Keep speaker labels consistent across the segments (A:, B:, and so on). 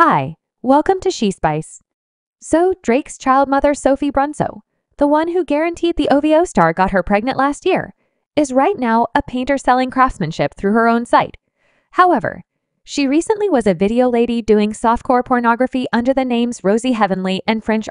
A: Hi, welcome to She Spice. So, Drake's child mother Sophie Brunso, the one who guaranteed the OVO star got her pregnant last year, is right now a painter selling craftsmanship through her own site. However, she recently was a video lady doing softcore pornography under the names Rosie Heavenly and French.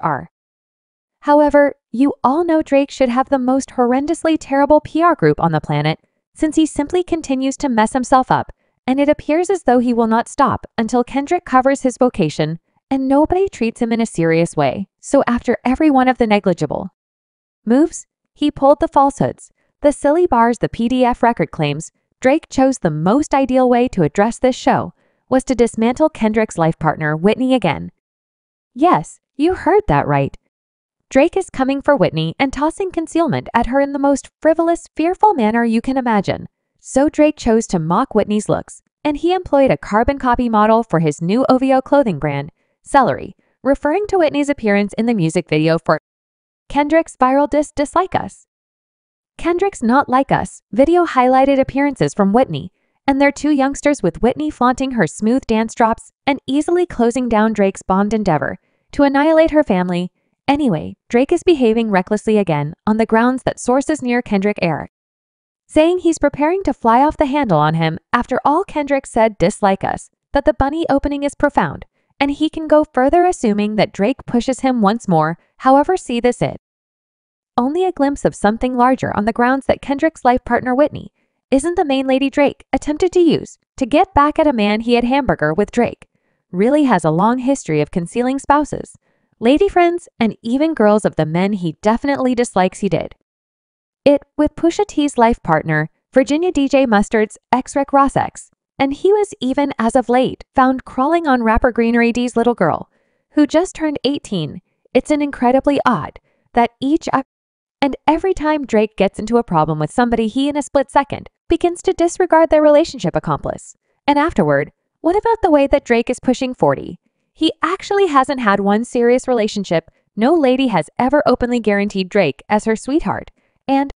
A: However, you all know Drake should have the most horrendously terrible PR group on the planet, since he simply continues to mess himself up, and it appears as though he will not stop until Kendrick covers his vocation and nobody treats him in a serious way. So after every one of the negligible moves, he pulled the falsehoods, the silly bars, the PDF record claims, Drake chose the most ideal way to address this show was to dismantle Kendrick's life partner, Whitney, again. Yes, you heard that right. Drake is coming for Whitney and tossing concealment at her in the most frivolous, fearful manner you can imagine. So Drake chose to mock Whitney's looks, and he employed a carbon copy model for his new OVO clothing brand, Celery, referring to Whitney's appearance in the music video for Kendrick's viral diss Dislike Us. Kendrick's Not Like Us video highlighted appearances from Whitney and their two youngsters, with Whitney flaunting her smooth dance drops and easily closing down Drake's bombed endeavor to annihilate her family. Anyway, Drake is behaving recklessly again on the grounds that sources near Kendrick air, saying he's preparing to fly off the handle on him. After all, Kendrick said Dislike Us, that the bunny opening is profound, and he can go further, assuming that Drake pushes him once more. However, see this it only a glimpse of something larger on the grounds that Kendrick's life partner Whitney isn't the main lady Drake attempted to use to get back at a man he had hamburger with. Drake really has a long history of concealing spouses, lady friends, and even girls of the men he definitely dislikes. He did it with Pusha T's life partner, Virginia DJ Mustard's ex-Rick Ross ex, and he was even, as of late, found crawling on rapper Greenery D's little girl, who just turned 18. It's an incredibly odd that each and every time Drake gets into a problem with somebody, he in a split second begins to disregard their relationship accomplice. And afterward, what about the way that Drake is pushing 40? He actually hasn't had one serious relationship. No lady has ever openly guaranteed Drake as her sweetheart. And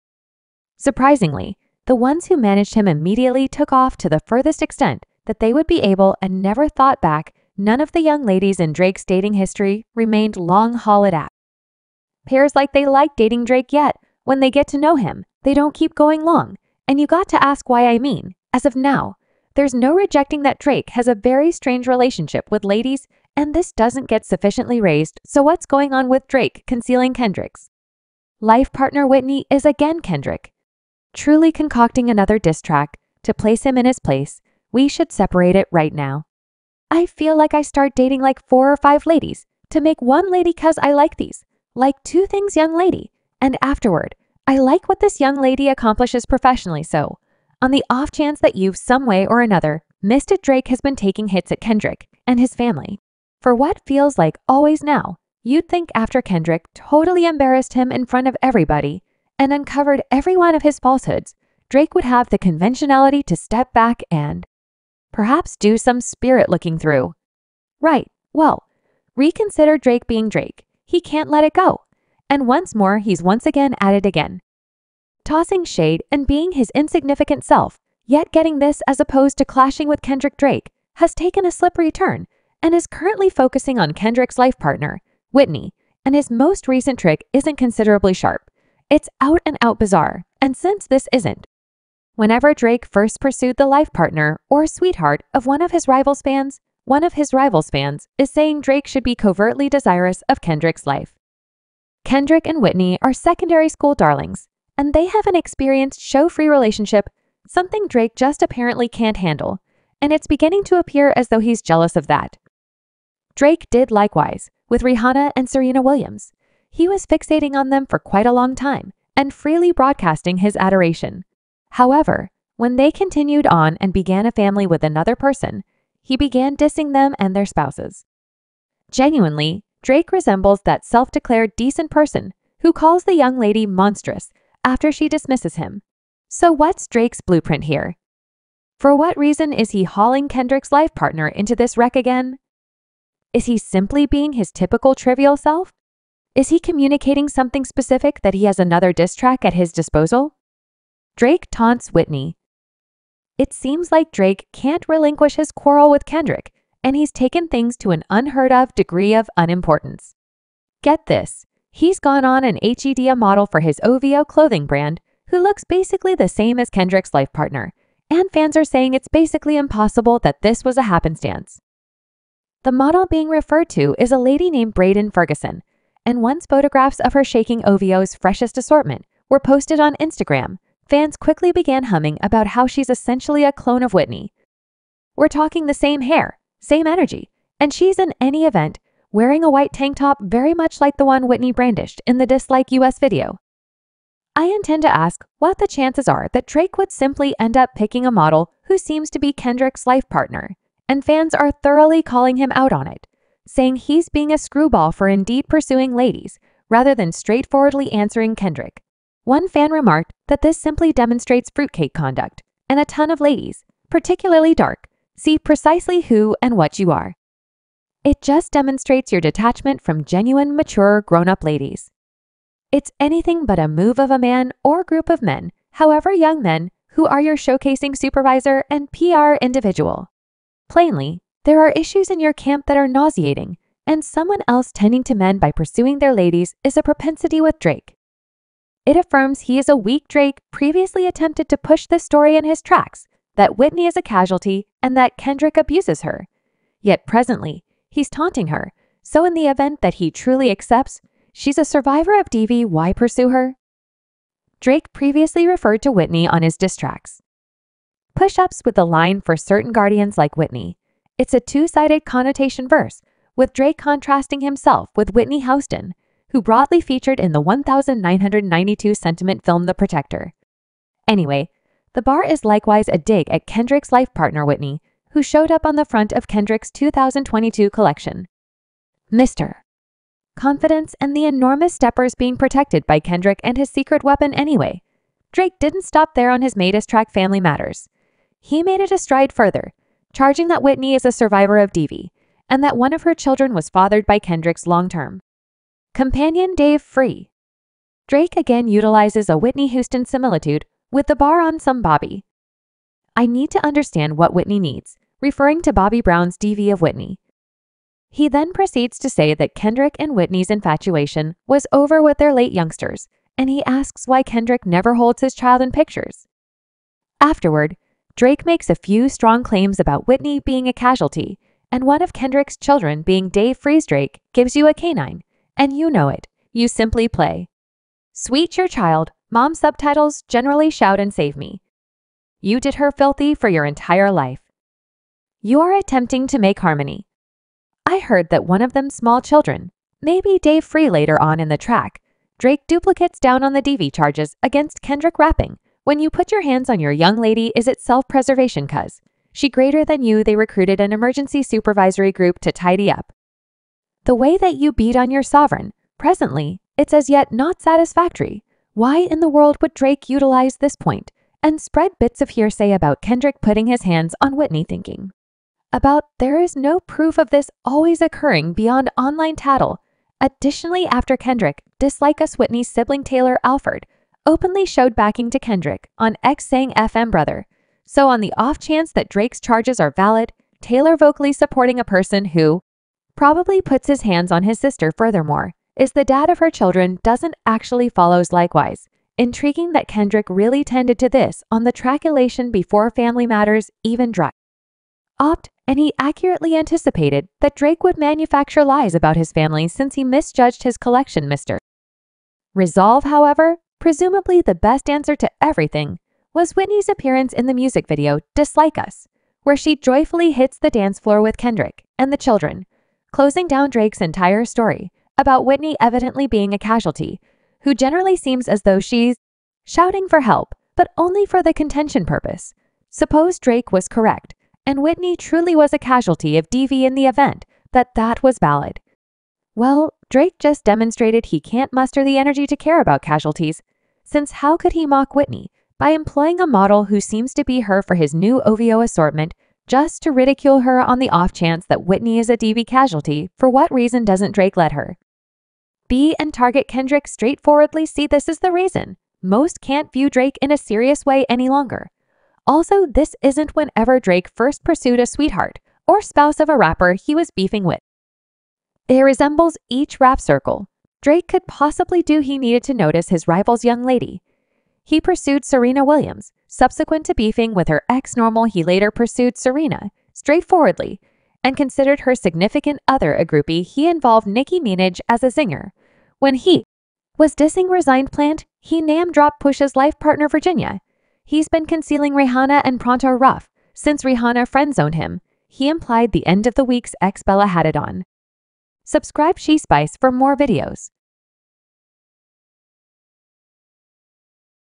A: surprisingly, the ones who managed him immediately took off to the furthest extent that they would be able and never thought back. None of the young ladies in Drake's dating history remained long-haul at pairs like they like dating Drake, yet when they get to know him, they don't keep going long. And you got to ask why. I mean, as of now, there's no rejecting that Drake has a very strange relationship with ladies, and this doesn't get sufficiently raised. So what's going on with Drake concealing Kendrick's life partner Whitney is again Kendrick truly concocting another diss track to place him in his place. We should separate it right now. I feel like I start dating like 4 or 5 ladies to make one lady, cause I like these, like 2 things, young lady, and afterward, I like what this young lady accomplishes professionally. So, on the off chance that you've some way or another missed it, Drake has been taking hits at Kendrick and his family for what feels like always now. You'd think after Kendrick totally embarrassed him in front of everybody and uncovered every one of his falsehoods, Drake would have the conventionality to step back and perhaps do some spirit looking through. Right, well, reconsider Drake being Drake. He can't let it go. And once more, he's once again at it again, tossing shade and being his insignificant self, yet getting this as opposed to clashing with Kendrick. Drake has taken a slippery turn and is currently focusing on Kendrick's life partner, Whitney, and his most recent trick isn't considerably sharp. It's out and out bizarre, and since this isn't whenever Drake first pursued the life partner or sweetheart of one of his rivals' fans, one of his rivals' fans is saying Drake should be covertly desirous of Kendrick's life. Kendrick and Whitney are secondary school darlings, and they have an experienced show-free relationship, something Drake just apparently can't handle, and it's beginning to appear as though he's jealous of that. Drake did likewise with Rihanna and Serena Williams. He was fixating on them for quite a long time and freely broadcasting his adoration. However, when they continued on and began a family with another person, he began dissing them and their spouses. Genuinely, Drake resembles that self-declared decent person who calls the young lady monstrous after she dismisses him. So what's Drake's blueprint here? For what reason is he hauling Kendrick's life partner into this wreck again? Is he simply being his typical trivial self? Is he communicating something specific that he has another diss track at his disposal? Drake taunts Whitney. It seems like Drake can't relinquish his quarrel with Kendrick and he's taken things to an unheard of degree of unimportance. Get this, he's gone on an HED model for his OVO clothing brand, who looks basically the same as Kendrick's life partner, and fans are saying it's basically impossible that this was a happenstance. The model being referred to is a lady named Braden Ferguson, and once photographs of her shaking OVO's freshest assortment were posted on Instagram, fans quickly began humming about how she's essentially a clone of Whitney. We're talking the same hair, same energy, and she's in any event wearing a white tank top very much like the one Whitney brandished in the Dislike US video. I intend to ask what the chances are that Drake would simply end up picking a model who seems to be Kendrick's life partner, and fans are thoroughly calling him out on it, saying he's being a screwball for indeed pursuing ladies rather than straightforwardly answering Kendrick. One fan remarked that this simply demonstrates fruitcake conduct, and a ton of ladies, particularly dark, see precisely who and what you are. It just demonstrates your detachment from genuine, mature, grown-up ladies. It's anything but a move of a man or group of men, however young men, who are your showcasing supervisor and PR individual. Plainly, there are issues in your camp that are nauseating, and someone else tending to men by pursuing their ladies is a propensity with Drake. It affirms he is a weak Drake previously attempted to push this story in his tracks, that Whitney is a casualty and that Kendrick abuses her. Yet presently, he's taunting her, so in the event that he truly accepts she's a survivor of DV, why pursue her? Drake previously referred to Whitney on his diss tracks. Push-ups with the line for certain guardians like Whitney. It's a two-sided connotation verse, with Drake contrasting himself with Whitney Houston, who broadly featured in the 1992 sentiment film The Protector. Anyway, the bar is likewise a dig at Kendrick's life partner Whitney, who showed up on the front of Kendrick's 2022 collection. Mr. Confidence and the enormous steppers being protected by Kendrick and his secret weapon anyway. Drake didn't stop there on his latest track Family Matters. He made it a stride further, charging that Whitney is a survivor of DV, and that one of her children was fathered by Kendrick's long-term companion Dave Free. Drake again utilizes a Whitney Houston similitude with the bar on some Bobby. I need to understand what Whitney needs, referring to Bobby Brown's DV of Whitney. He then proceeds to say that Kendrick and Whitney's infatuation was over with their late youngsters, and he asks why Kendrick never holds his child in pictures. Afterward, Drake makes a few strong claims about Whitney being a casualty, and one of Kendrick's children being Dave Freeze. Drake gives you a canine, and you know it, you simply play. Sweet your child, mom subtitles generally shout and save me. You did her filthy for your entire life. You are attempting to make harmony. I heard that one of them small children, maybe Dave Free later on in the track, Drake duplicates down on the DV charges against Kendrick rapping, when you put your hands on your young lady is it self-preservation cuz she greater than you they recruited an emergency supervisory group to tidy up. The way that you beat on your sovereign, presently, it's as yet not satisfactory. Why in the world would Drake utilize this point and spread bits of hearsay about Kendrick putting his hands on Whitney thinking? About there is no proof of this always occurring beyond online tattle. Additionally, after Kendrick, Dislike Us Whitney's sibling Taylor Alford openly showed backing to Kendrick on X saying FM brother. So on the off chance that Drake's charges are valid, Taylor vocally supporting a person who probably puts his hands on his sister furthermore, is the dad of her children doesn't actually follows likewise. Intriguing that Kendrick really tended to this on the track Elation before Family Matters even dropped. And he accurately anticipated that Drake would manufacture lies about his family since he misjudged his collection, Mr. Resolve, however, presumably the best answer to everything, was Whitney's appearance in the music video Dislike Us, where she joyfully hits the dance floor with Kendrick and the children, closing down Drake's entire story about Whitney evidently being a casualty, who generally seems as though she's shouting for help, but only for the contention purpose. Suppose Drake was correct, and Whitney truly was a casualty of DV in the event that was valid. Well, Drake just demonstrated he can't muster the energy to care about casualties, since how could he mock Whitney by employing a model who seems to be her for his new OVO assortment just to ridicule her on the off chance that Whitney is a DV casualty? For what reason doesn't Drake let her be and target Kendrick straightforwardly? See, this is the reason most can't view Drake in a serious way any longer. Also, this isn't whenever Drake first pursued a sweetheart or spouse of a rapper he was beefing with. It resembles each rap circle Drake could possibly do. He needed to notice his rival's young lady. He pursued Serena Williams. Subsequent to beefing with her ex-Normal, he later pursued Serena straightforwardly and considered her significant other a groupie. He involved Nicki Minaj as a singer. When he was dissing Resigned Plant, he name-dropped Push's life partner Virginia. He's been concealing Rihanna and Pronto Rough since Rihanna friend-zoned him. He implied the End of the Week's ex Bella had it on. Subscribe She Spice for more videos.